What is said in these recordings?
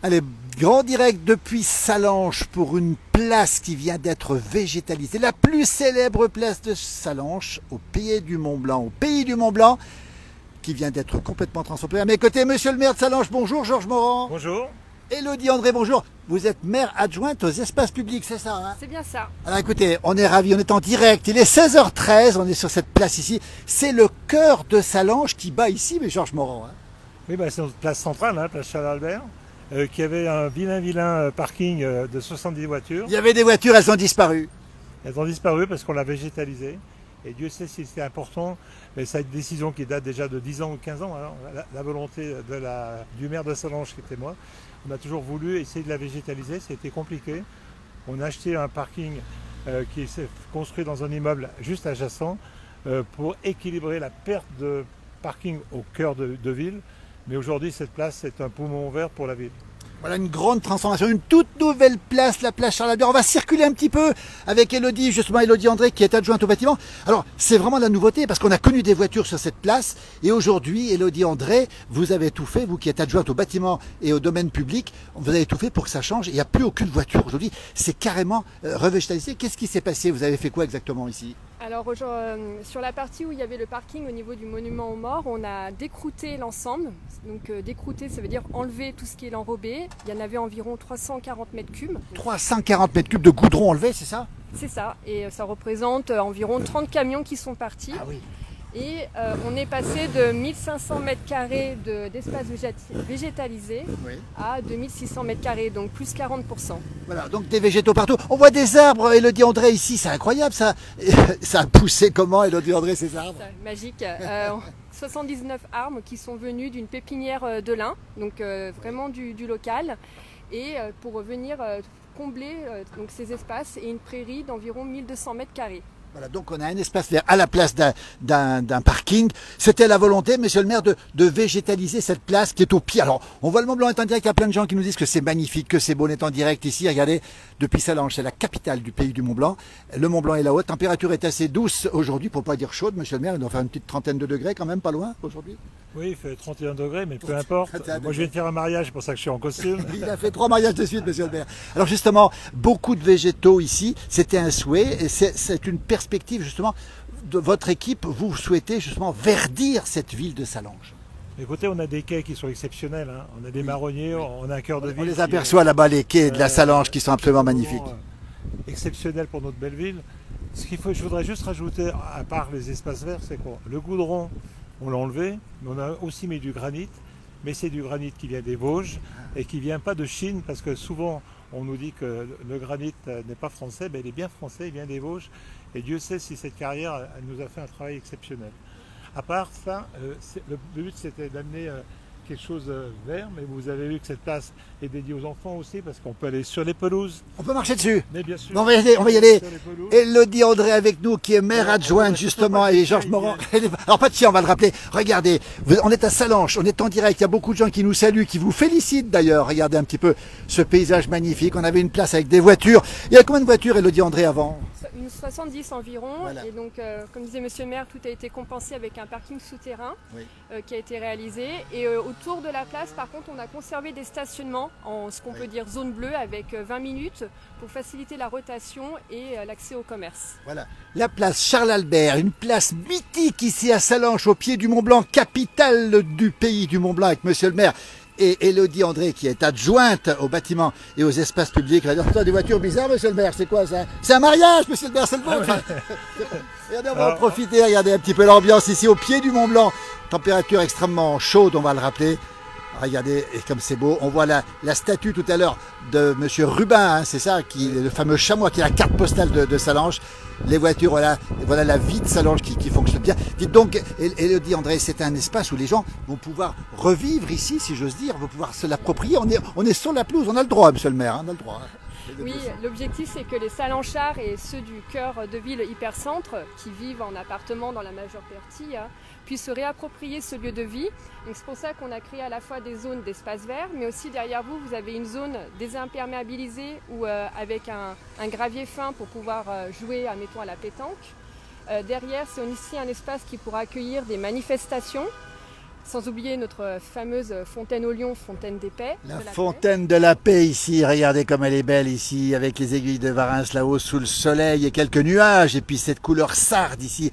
Allez, grand direct depuis Sallanches pour une place qui vient d'être végétalisée. La plus célèbre place de Sallanches, au pied du Mont-Blanc. Au pays du Mont-Blanc, qui vient d'être complètement transformée. À mes côtés, monsieur le maire de Sallanches, bonjour. Georges Morand. Bonjour. Élodie André, bonjour. Vous êtes maire adjointe aux espaces publics, c'est ça, hein? C'est bien ça. Alors écoutez, on est ravis, on est en direct. Il est 16h13, on est sur cette place ici. C'est le cœur de Sallanches qui bat ici, mais Georges Morand. Hein. Oui, c'est notre place centrale, hein, place Charles-Albert, qui avait un vilain parking de 70 voitures. Il y avait des voitures, elles ont disparu. Elles ont disparu parce qu'on l'a végétalisé. Et Dieu sait si c'était important, mais ça a une décision qui date déjà de 10 ans ou 15 ans. Alors, la volonté du maire de Sallanches, qui était moi, on a toujours voulu essayer de la végétaliser, c'était compliqué. On a acheté un parking qui s'est construit dans un immeuble juste adjacent pour équilibrer la perte de parking au cœur de ville. Mais aujourd'hui, cette place est un poumon vert pour la ville. Voilà une grande transformation, une toute nouvelle place, la place Charles-Albert. On va circuler un petit peu avec Élodie, justement Élodie André qui est adjointe au bâtiment. Alors c'est vraiment la nouveauté parce qu'on a connu des voitures sur cette place et aujourd'hui Élodie André, vous avez tout fait, vous qui êtes adjointe au bâtiment et au domaine public, vous avez tout fait pour que ça change. Il n'y a plus aucune voiture aujourd'hui, c'est carrément revégétalisé. Qu'est-ce qui s'est passé? Vous avez fait quoi exactement ici? Alors sur la partie où il y avait le parking au niveau du monument aux morts, on a décrouté l'ensemble. Donc décrouter, ça veut dire enlever tout ce qui est l'enrobé. Il y en avait environ 340 mètres cubes. 340 mètres cubes de goudron enlevé, c'est ça? C'est ça, et ça représente environ 30 camions qui sont partis. Ah oui. Et on est passé de 1500 mètres carrés d'espace végétalisé Oui. à 2600 mètres carrés, donc plus 40%. Voilà, donc des végétaux partout. On voit des arbres, Élodie André, ici, c'est incroyable ça. Ça a poussé comment, Élodie André, ces arbres? Magique. 79 arbres qui sont venus d'une pépinière de lin, donc vraiment du local, et pour venir combler donc ces espaces et une prairie d'environ 1200 mètres carrés. Voilà, donc on a un espace vert à la place d'un parking. C'était la volonté, monsieur le maire, de végétaliser cette place qui est au pied. Alors, on voit le Mont-Blanc est en direct, il y a plein de gens qui nous disent que c'est magnifique, que c'est beau, on est en direct ici. Regardez, depuis Sallanches, c'est la capitale du pays du Mont-Blanc. Le Mont-Blanc est là-haut, la température est assez douce aujourd'hui, pour pas dire chaude, monsieur le maire, il doit faire une petite trentaine de degrés quand même, pas loin aujourd'hui. Oui, il fait 31 degrés, mais peu importe. Moi, je viens de faire un mariage, c'est pour ça que je suis en costume. Il a fait 3 mariages de suite, monsieur le maire. Alors justement, beaucoup de végétaux ici, c'était un souhait, et c'est une perspective justement de votre équipe. Vous souhaitez justement verdir cette ville de Sallanches. Écoutez, on a des quais qui sont exceptionnels, hein. On a des marronniers, on a un cœur de ville. On les aperçoit là-bas, les quais de la Sallanches qui sont absolument magnifiques. Exceptionnel pour notre belle ville. Je voudrais juste rajouter, à part les espaces verts, c'est quoi? Le goudron, on l'a enlevé, mais on a aussi mis du granit. Mais c'est du granit qui vient des Vosges et qui ne vient pas de Chine, parce que souvent on nous dit que le granit n'est pas français, mais il est bien français, il vient des Vosges. Et Dieu sait si cette carrière, elle nous a fait un travail exceptionnel. À part ça, le but c'était d'amener quelque chose de vert, mais vous avez vu que cette place est dédiée aux enfants aussi, parce qu'on peut aller sur les pelouses. On peut marcher dessus. Mais bien sûr. On va y aller, on va y aller. Sur les pelouses. Élodie André avec nous, qui est maire adjointe justement, et Georges Morand. Alors pas de chien, on va le rappeler. Regardez, on est à Sallanches, on est en direct, il y a beaucoup de gens qui nous saluent, qui vous félicitent d'ailleurs. Regardez un petit peu ce paysage magnifique. On avait une place avec des voitures. Il y a combien de voitures, Élodie André, avant? Une 70 environ, Voilà. et donc comme disait monsieur le maire, tout a été compensé avec un parking souterrain Oui. qui a été réalisé, et autour de la place par contre on a conservé des stationnements en ce qu'on peut dire zone bleue avec 20 minutes pour faciliter la rotation et l'accès au commerce. Voilà, la place Charles-Albert, une place mythique ici à Sallanches, au pied du Mont-Blanc, capitale du pays du Mont-Blanc, avec monsieur le maire. Et Élodie André qui est adjointe au bâtiment et aux espaces publics. Des voitures bizarres, monsieur le maire, c'est quoi ça? C'est un mariage, monsieur le maire, c'est le vôtre. Regardez, on va en profiter, regardez un petit peu l'ambiance ici au pied du Mont-Blanc. Température extrêmement chaude, on va le rappeler. Regardez, et comme c'est beau, on voit la statue tout à l'heure de monsieur Rubin, hein, c'est ça, le fameux chamois qui est la carte postale de Sallanches. Les voitures, voilà la vie de Sallanches qui fonctionne bien. Dites donc, Élodie André, c'est un espace où les gens vont pouvoir revivre ici, si j'ose dire, vont pouvoir se l'approprier. On est sur la pelouse, on a le droit, monsieur le maire, hein, on a le droit. Oui, l'objectif c'est que les Sallanchards et ceux du cœur de ville hypercentre qui vivent en appartement dans la majeure partie puissent se réapproprier ce lieu de vie. C'est pour ça qu'on a créé à la fois des zones d'espace vert, mais aussi derrière vous, vous avez une zone désimperméabilisée ou avec un gravier fin pour pouvoir jouer, admettons, à la pétanque. Derrière, c'est aussi un espace qui pourra accueillir des manifestations. Sans oublier notre fameuse fontaine au lion, fontaine des Paix. La fontaine de la paix ici, regardez comme elle est belle ici, avec les aiguilles de Varins là-haut sous le soleil et quelques nuages, et puis cette couleur sarde ici.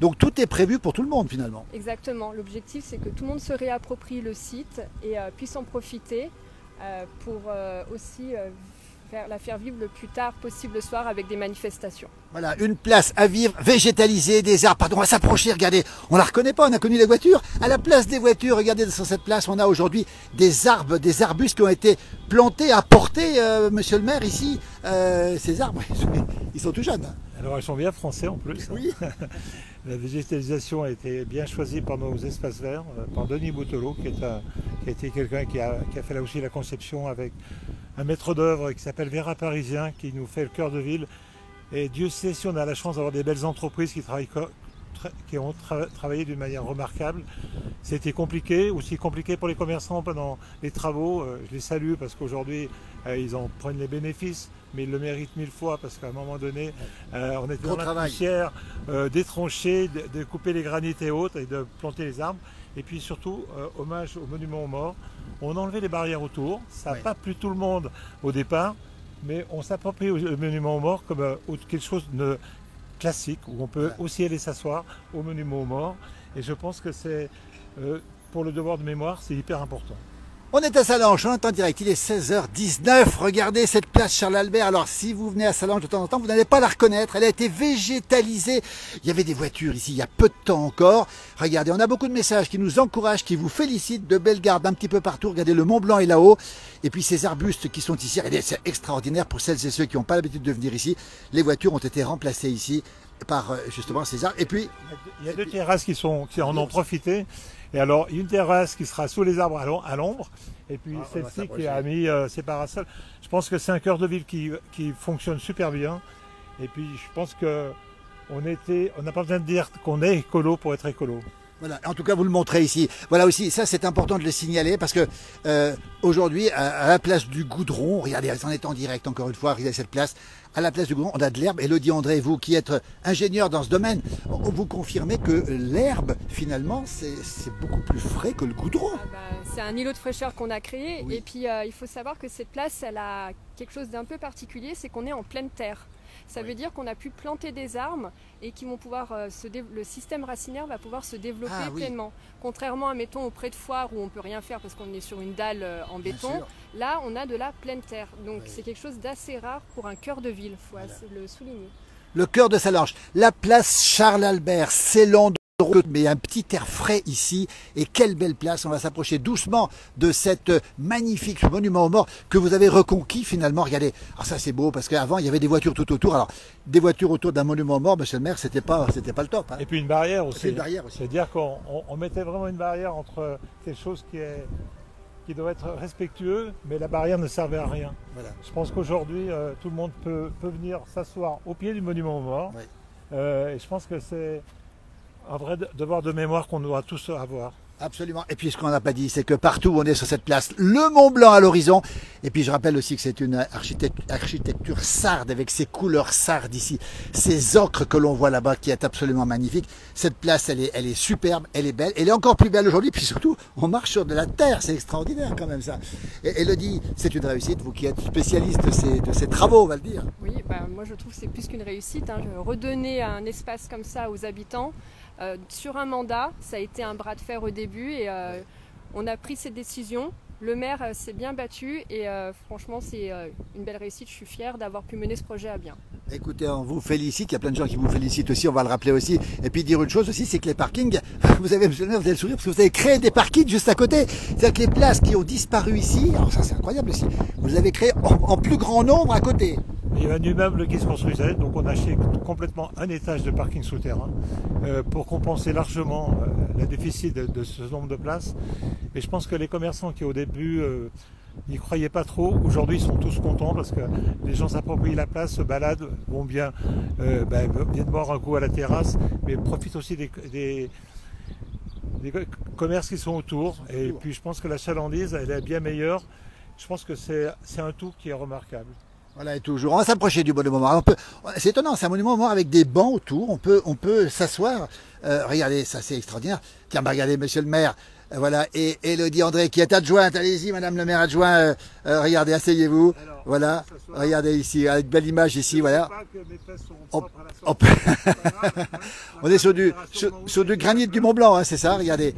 Donc tout est prévu pour tout le monde finalement. Exactement, l'objectif c'est que tout le monde se réapproprie le site et puisse en profiter pour aussi la faire vivre le plus tard possible le soir avec des manifestations. Voilà, une place à vivre, végétalisée, des arbres. Pardon, on va s'approcher, regardez, on la reconnaît pas, on a connu les voitures. À la place des voitures, regardez, sur cette place, on a aujourd'hui des arbres, des arbustes qui ont été plantés, apportés, monsieur le maire, ici. Ces arbres, ils sont tout jeunes. Hein. Alors, ils sont bien français en plus. Oui. La végétalisation a été bien choisie par nos espaces verts, par Denis Boutelot, qui a été quelqu'un qui a fait là aussi la conception avec un maître d'œuvre qui s'appelle Vera Parisien, qui nous fait le cœur de ville. Et Dieu sait si on a la chance d'avoir des belles entreprises qui ont travaillé d'une manière remarquable. C'était compliqué, aussi compliqué pour les commerçants pendant les travaux. Je les salue parce qu'aujourd'hui, ils en prennent les bénéfices, mais ils le méritent 1000 fois parce qu'à un moment donné, on était dans la poussière, d'étrancher, de couper les granites et autres et de planter les arbres. Et puis surtout, hommage au monument aux morts. On a enlevé les barrières autour. Ça n'a pas plu tout le monde au départ, mais on s'approprie le monument aux morts comme quelque chose de classique, où on peut aussi aller s'asseoir au monument aux morts. Et je pense que c'est, pour le devoir de mémoire, c'est hyper important. On est à Sallanches, on est en direct, il est 16h19, regardez cette place Charles-Albert. Alors si vous venez à Sallanches de temps en temps, vous n'allez pas la reconnaître, elle a été végétalisée. Il y avait des voitures ici il y a peu de temps encore. Regardez, on a beaucoup de messages qui nous encouragent, qui vous félicitent, de belles gardes un petit peu partout. Regardez, le Mont Blanc est là-haut. Et puis ces arbustes qui sont ici, c'est extraordinaire pour celles et ceux qui n'ont pas l'habitude de venir ici. Les voitures ont été remplacées ici par justement ces arbres. Et puis il y a deux terrasses qui en ont profité. Et alors, une terrasse qui sera sous les arbres à l'ombre, et puis celle-ci qui a mis ses parasols. Je pense que c'est un cœur de ville qui fonctionne super bien. Et puis, je pense qu'on n'a pas besoin de dire qu'on est écolo pour être écolo. Voilà, en tout cas vous le montrez ici. Voilà aussi, ça c'est important de le signaler parce que aujourd'hui, à la place du goudron, regardez, on est en direct encore une fois, regardez cette place, à la place du goudron, on a de l'herbe. Élodie André, vous qui êtes ingénieur dans ce domaine, vous confirmez que l'herbe, finalement, c'est beaucoup plus frais que le goudron. C'est un îlot de fraîcheur qu'on a créé. Oui. Et puis il faut savoir que cette place, elle a quelque chose d'un peu particulier, c'est qu'on est en pleine terre. Ça veut dire qu'on a pu planter des arbres et qui vont pouvoir le système racinaire va pouvoir se développer pleinement. Contrairement à, mettons, auprès de foires où on ne peut rien faire parce qu'on est sur une dalle en béton, là on a de la pleine terre. Donc c'est quelque chose d'assez rare pour un cœur de ville, il faut le souligner. Le cœur de Sallanches, la place Charles-Albert, c'est l'endroit. Mais un petit air frais ici, et quelle belle place. On va s'approcher doucement de cette magnifique monument aux morts que vous avez reconquis finalement. Regardez, alors ça c'est beau parce qu'avant il y avait des voitures tout autour. Alors des voitures autour d'un monument aux morts, monsieur le maire, c'était pas le top. Hein. Et puis une barrière aussi. C'est à dire qu'on mettait vraiment une barrière entre quelque chose qui doit être respectueux, mais la barrière ne servait à rien. Voilà. Je pense qu'aujourd'hui tout le monde peut venir s'asseoir au pied du monument aux morts. Et je pense que c'est un vrai devoir de mémoire qu'on doit tous avoir. Absolument. Et puis ce qu'on n'a pas dit, c'est que partout où on est sur cette place, le Mont Blanc à l'horizon. Et puis je rappelle aussi que c'est une architecture sarde avec ses couleurs sardes ici, ces ocres que l'on voit là-bas qui est absolument magnifique. Cette place, elle est superbe, elle est belle, elle est encore plus belle aujourd'hui. Puis surtout, on marche sur de la terre, c'est extraordinaire quand même ça. Et Élodie, c'est une réussite, vous qui êtes spécialiste de ces travaux, on va le dire. Oui, moi je trouve que c'est plus qu'une réussite. Hein. Redonner un espace comme ça aux habitants. Sur un mandat, ça a été un bras de fer au début et on a pris cette décision. Le maire s'est bien battu et franchement c'est une belle réussite. Je suis fière d'avoir pu mener ce projet à bien. Écoutez, on vous félicite, il y a plein de gens qui vous félicitent aussi, on va le rappeler aussi. Et puis dire une chose aussi, c'est que les parkings, vous avez le sourire parce que vous avez créé des parkings juste à côté. C'est-à-dire que les places qui ont disparu ici, alors ça c'est incroyable aussi, vous les avez créées en plus grand nombre à côté. Il y a un immeuble qui se construisait, donc on a acheté complètement un étage de parking souterrain pour compenser largement le déficit de ce nombre de places. Et je pense que les commerçants qui au début n'y croyaient pas trop, aujourd'hui ils sont tous contents parce que les gens s'approprient la place, se baladent, viennent boire un coup à la terrasse, mais profitent aussi des commerces qui sont autour. Et puis je pense que la chalandise, elle est bien meilleure. Je pense que c'est un tout qui est remarquable. Voilà, et toujours, on va s'approcher du monument aux morts. C'est étonnant, c'est un monument aux morts avec des bancs autour, on peut s'asseoir. Regardez, ça c'est extraordinaire. Tiens, regardez, monsieur le maire, Voilà, et Élodie André qui est adjointe. Allez-y, madame le maire adjoint, regardez, asseyez-vous. Voilà, regardez ici, une belle image ici, voilà. On est sur du granit du Mont Blanc, hein, c'est ça, regardez.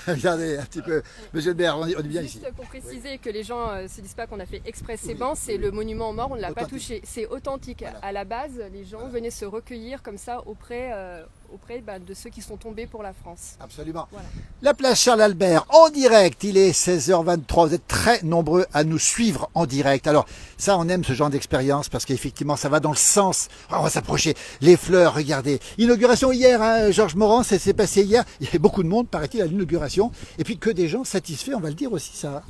Regardez un petit peu, monsieur le maire, on est bien ici. Juste pour préciser que les gens ne se disent pas qu'on a fait exprès ces bancs, c'est le monument aux morts, on ne l'a pas touché. C'est authentique. Voilà. À la base, les gens venaient se recueillir comme ça auprès de ceux qui sont tombés pour la France. Absolument. Voilà. La place Charles-Albert en direct, il est 16h23. Vous êtes très nombreux à nous suivre en direct. Alors ça, on aime ce genre d'expérience parce qu'effectivement, ça va dans le sens. On va s'approcher. Les fleurs, regardez. Inauguration hier, hein, Georges Morand, ça s'est passé hier. Il y avait beaucoup de monde, paraît-il, à l'inauguration. Et puis que des gens satisfaits, on va le dire aussi, ça.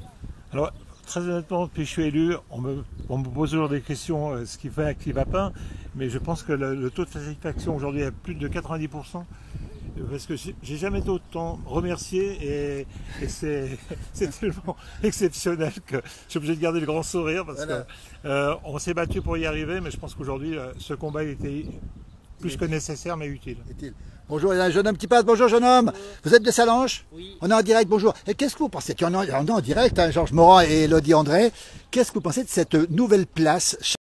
Alors, très honnêtement, depuis que je suis élu, on me pose toujours des questions, ce qui va, ce qui ne va pas. Mais je pense que le taux de satisfaction aujourd'hui est à plus de 90%. Parce que j'ai jamais été autant remercié et c'est tellement exceptionnel que je suis obligé de garder le grand sourire parce que on s'est battu pour y arriver, mais je pense qu'aujourd'hui ce combat il était plus que nécessaire mais utile. Bonjour, il y a un jeune homme qui passe. Bonjour jeune homme, vous êtes de Salanches? Oui. On est en direct, bonjour. Et qu'est-ce que vous pensez? On est en direct, hein, Georges Morand et Élodie André. Qu'est-ce que vous pensez de cette nouvelle place